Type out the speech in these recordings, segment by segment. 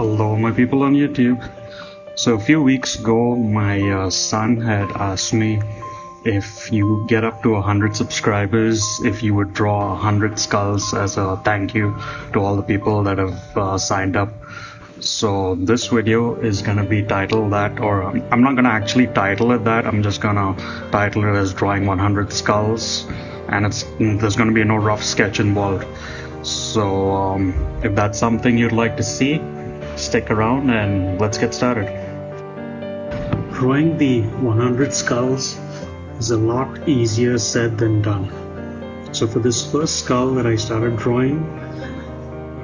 Hello, my people on YouTube. So a few weeks ago, my son had asked me if you get up to 100 subscribers, if you would draw 100 skulls as a thank you to all the people that have signed up. So this video is gonna be titled that, or I'm not gonna actually title it that. I'm just gonna title it as drawing 100 skulls, and there's gonna be no rough sketch involved. So if that's something you'd like to see, stick around and let's get started. Drawing the 100 skulls is a lot easier said than done. So for this first skull that I started drawing,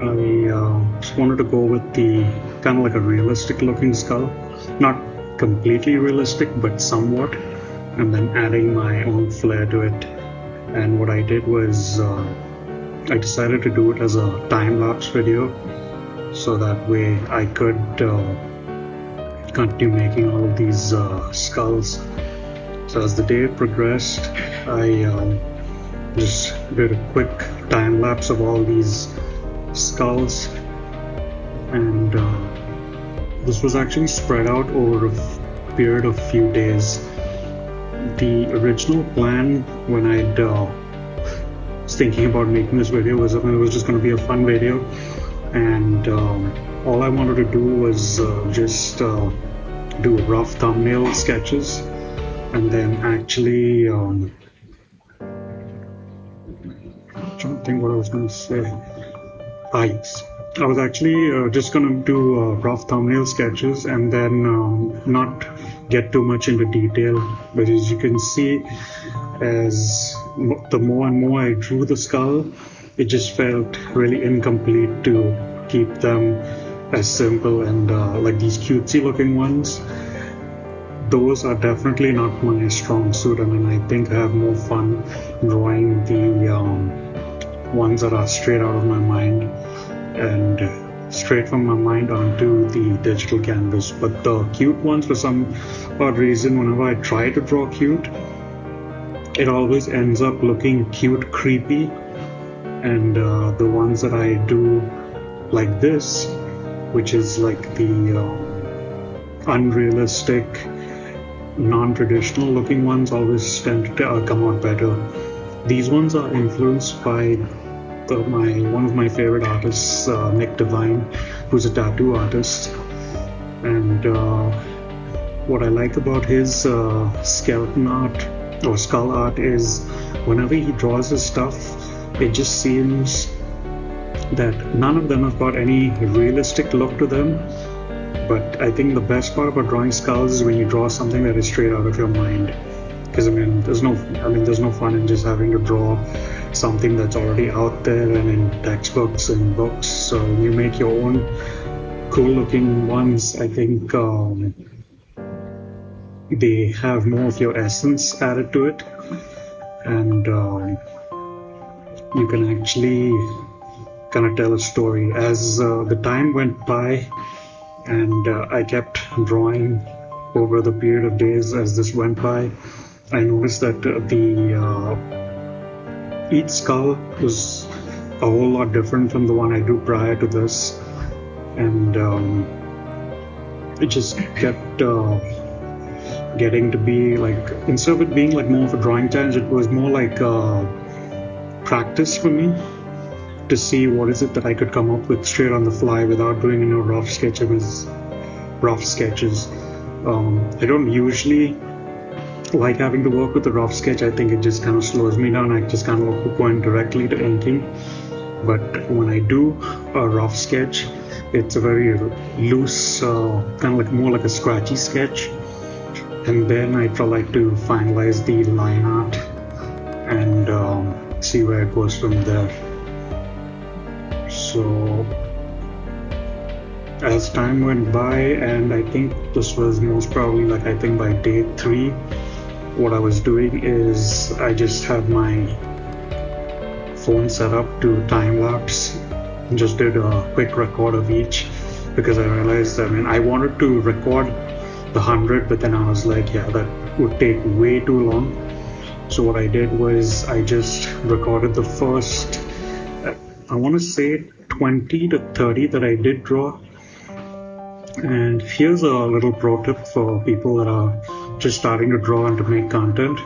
I just wanted to go with the kind of like a realistic looking skull, not completely realistic but somewhat, and then adding my own flair to it. And what I did was I decided to do it as a time-lapse video, so that way I could continue making all of these skulls. So as the day progressed, I just did a quick time lapse of all these skulls, and this was actually spread out over a period of few days. The original plan when I was thinking about making this video was it was just going to be a fun video, and all I wanted to do was just do rough thumbnail sketches, and then actually I'm trying to think what I was going to say. Yes, I was actually just going to do rough thumbnail sketches and then not get too much into detail, but as you can see, as the more and more I drew the skull, it just felt really incomplete to keep them as simple and like these cutesy looking ones. Those are definitely not my strong suit. I mean, I think I have more fun drawing the ones that are straight out of my mind and straight from my mind onto the digital canvas. But the cute ones, for some odd reason, whenever I try to draw cute, it always ends up looking cute creepy. And the ones that I do like this, which is like the unrealistic, non-traditional looking ones, always tend to come out better. These ones are influenced by one of my favorite artists, Nick Devine, who's a tattoo artist. And what I like about his skeleton art or skull art is whenever he draws his stuff, it just seems that none of them have got any realistic look to them. But I think the best part about drawing skulls is when you draw something that is straight out of your mind. Because there's no fun in just having to draw something that's already out there and in textbooks and books. So when you make your own cool looking ones, I think they have more of your essence added to it, and you can actually kind of tell a story. As the time went by and I kept drawing over the period of days as this went by, I noticed that each skull was a whole lot different from the one I drew prior to this, and it just kept getting to be like, instead of it being like more of a drawing challenge, it was more like practice for me to see what is it that I could come up with straight on the fly without doing rough sketches. I don't usually like having to work with a rough sketch. I think it just kind of slows me down. I just kind of going directly to inking. But when I do a rough sketch, it's a very loose, kind of like more like a scratchy sketch. And then I like to finalize the line art and see where it goes from there. So as time went by, and I think this was most probably like, I think by day 3, what I was doing is I just had my phone set up to time lapse and just did a quick record of each, because I realized, I wanted to record the 100, but then I was like, yeah, that would take way too long. So what I did was I just recorded the first, I want to say 20 to 30 that I did draw, And here's a little pro tip for people that are just starting to draw and to make content.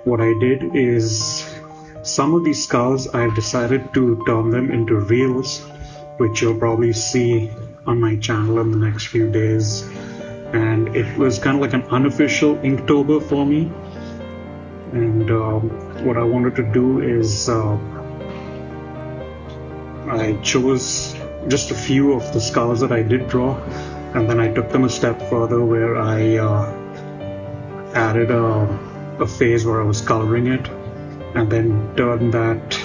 What I did is some of these skulls I've decided to turn them into reels, which you'll probably see on my channel in the next few days. And it was kind of like an unofficial Inktober for me. And what I wanted to do is I chose just a few of the skulls that I did draw, and then I took them a step further where I added a phase where I was coloring it, and then turned that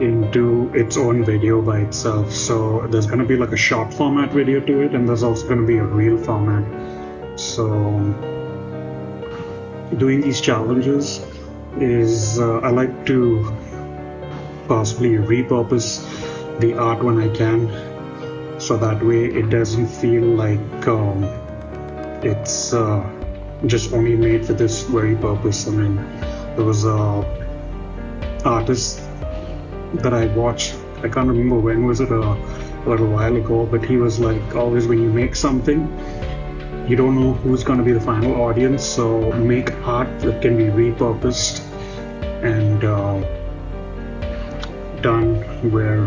into its own video by itself. So there's going to be like a short format video to it, and there's also going to be a reel format. So doing these challenges is I like to possibly repurpose the art when I can, so that way it doesn't feel like it's just only made for this very purpose. I mean, there was a artist that I watched, I can't remember when was it, a little while ago, but he was like, always when you make something, you don't know who's going to be the final audience, so make art that can be repurposed and done where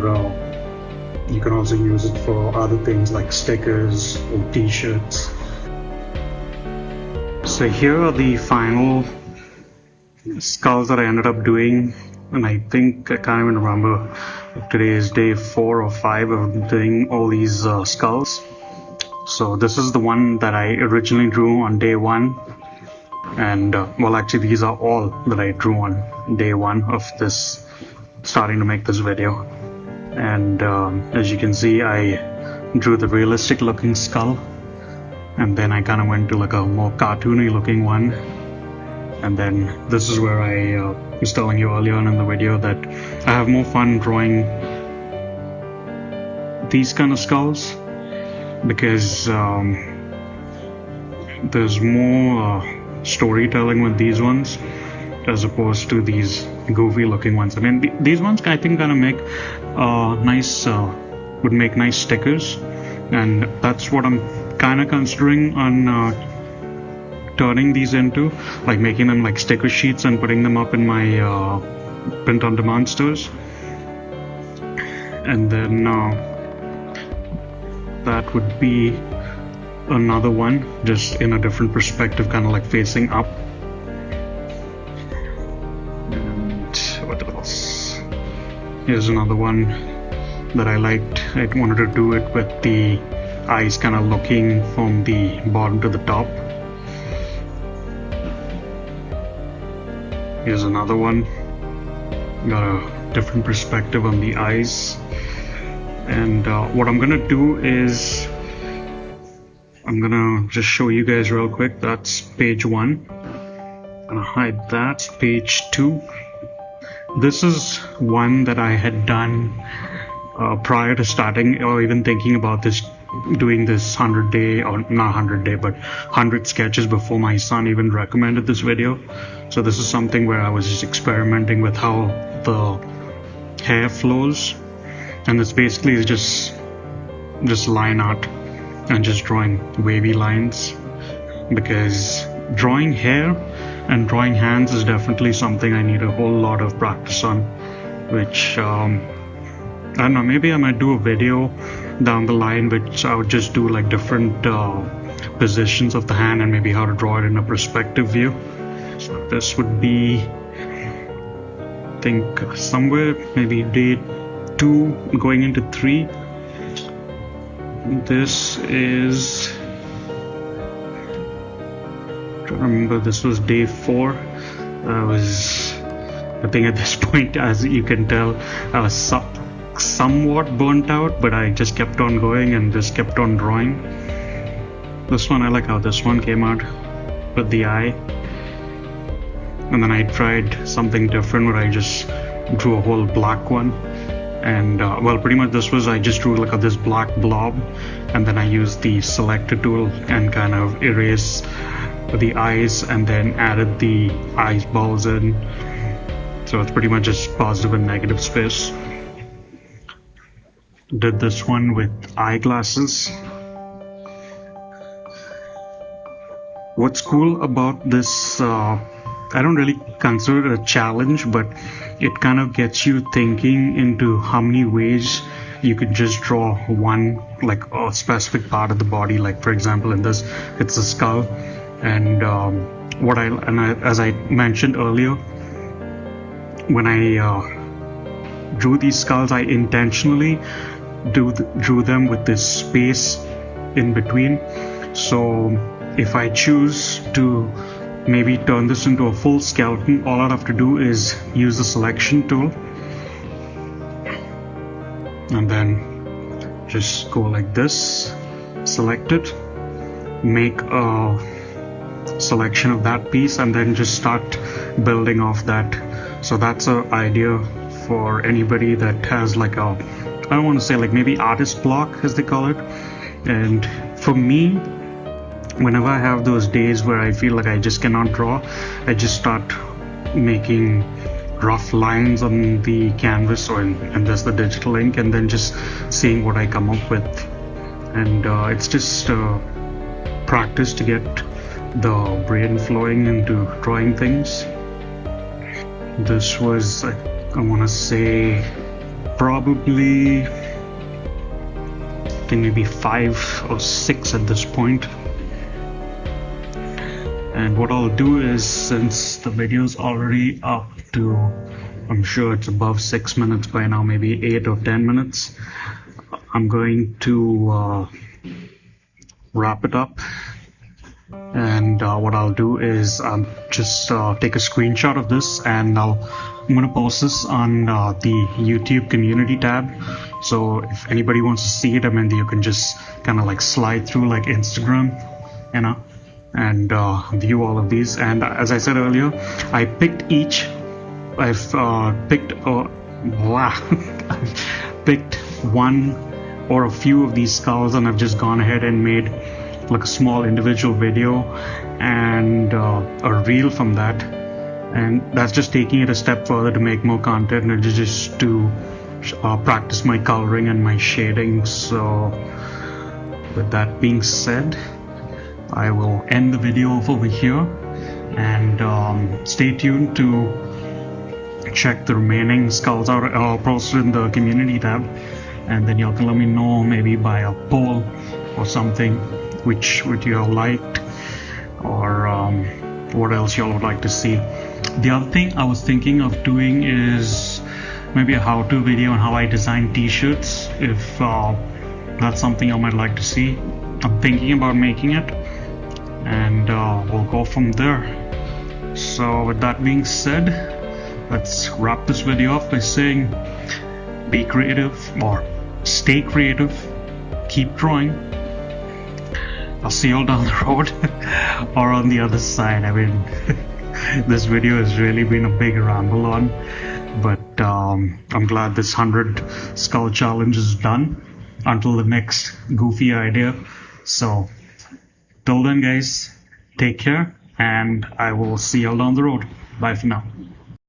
you can also use it for other things like stickers or t-shirts. So here are the final skulls that I ended up doing, and I think I can't even remember if today is day 4 or 5 of doing all these skulls. So this is the one that I originally drew on day 1, and well, actually these are all that I drew on day 1 of this, starting to make this video. And as you can see, I drew the realistic looking skull, and then I kind of went to like a more cartoony looking one. And then this is where I was telling you earlier on in the video that I have more fun drawing these kind of skulls because there's more storytelling with these ones as opposed to these goofy looking ones. I mean, these ones I think kind of make nice, would make nice stickers, and that's what I'm kind of considering on turning these into, like making them like sticker sheets and putting them up in my print on demand stores. And then that would be another one, just in a different perspective, kind of like facing up. And what else? Here's another one that I liked. I wanted to do it with the eyes kind of looking from the bottom to the top. Here's another one. Got a different perspective on the eyes. And what I'm gonna do is I'm gonna just show you guys real quick. That's page 1. I'm gonna hide that. Page 2. This is one that I had done prior to starting or even thinking about this, doing this 100-day, or not 100-day, but 100 sketches before my son even recommended this video. So this is something where I was just experimenting with how the hair flows, and it's basically just line art and just drawing wavy lines, because drawing hair and drawing hands is definitely something I need a whole lot of practice on, which I don't know, maybe I might do a video down the line which I would just do like different positions of the hand and maybe how to draw it in a perspective view. So this would be, I think, somewhere maybe day 2 going into 3. This is, I remember this was day 4. I think at this point, as you can tell, I was somewhat burnt out, but I just kept on going and just kept on drawing. This one, I like how this one came out with the eye. And then I tried something different where I just drew a whole black one. And well, pretty much this was, I just drew like this black blob, and then I used the selector tool and kind of erase the eyes and then added the eyeballs in. So it's pretty much just positive and negative space. Did this one with eyeglasses. What's cool about this, I don't really consider it a challenge, but it kind of gets you thinking into how many ways you could just draw one, like a specific part of the body. Like for example, in this, it's a skull, and as I mentioned earlier, when I drew these skulls, I intentionally drew them with this space in between. So if I choose to maybe turn this into a full skeleton, all I have to do is use the selection tool and then just go like this, select it, make a selection of that piece, and then just start building off that. So that's an idea for anybody that has like a, I don't want to say like maybe artist block as they call it. And for me, whenever I have those days where I feel like I just cannot draw, I just start making rough lines on the canvas and there's the digital ink, and then just seeing what I come up with. And it's just practice to get the brain flowing into drawing things. This was, I want to say, probably maybe 5 or 6 at this point. And what I'll do is, since the video's already up to, I'm sure it's above 6 minutes by now, maybe 8 or 10 minutes, I'm going to wrap it up. And what I'll do is just take a screenshot of this, and I'm going to post this on the YouTube community tab. So if anybody wants to see it, I mean, you can just kind of like slide through like Instagram, you know, and view all of these. And as I said earlier, I picked each. I've picked picked one or a few of these skulls, and I've just gone ahead and made like a small individual video and a reel from that. And that's just taking it a step further to make more content and just to practice my coloring and my shading. So with that being said, I will end the video over here, and stay tuned to check the remaining skulls out. I'll post it in the community tab, and then y'all can let me know maybe by a poll or something which would you all liked, or what else y'all would like to see. The other thing I was thinking of doing is maybe a how-to video on how I design t-shirts, if that's something I might like to see. I'm thinking about making it, and we'll go from there. So with that being said, let's wrap this video off by saying, be creative, or stay creative, keep drawing. I'll see you all down the road or on the other side. I mean, this video has really been a big ramble on, but I'm glad this 100 skull challenge is done until the next goofy idea. So till then guys, take care, and I will see you all down the road. Bye for now.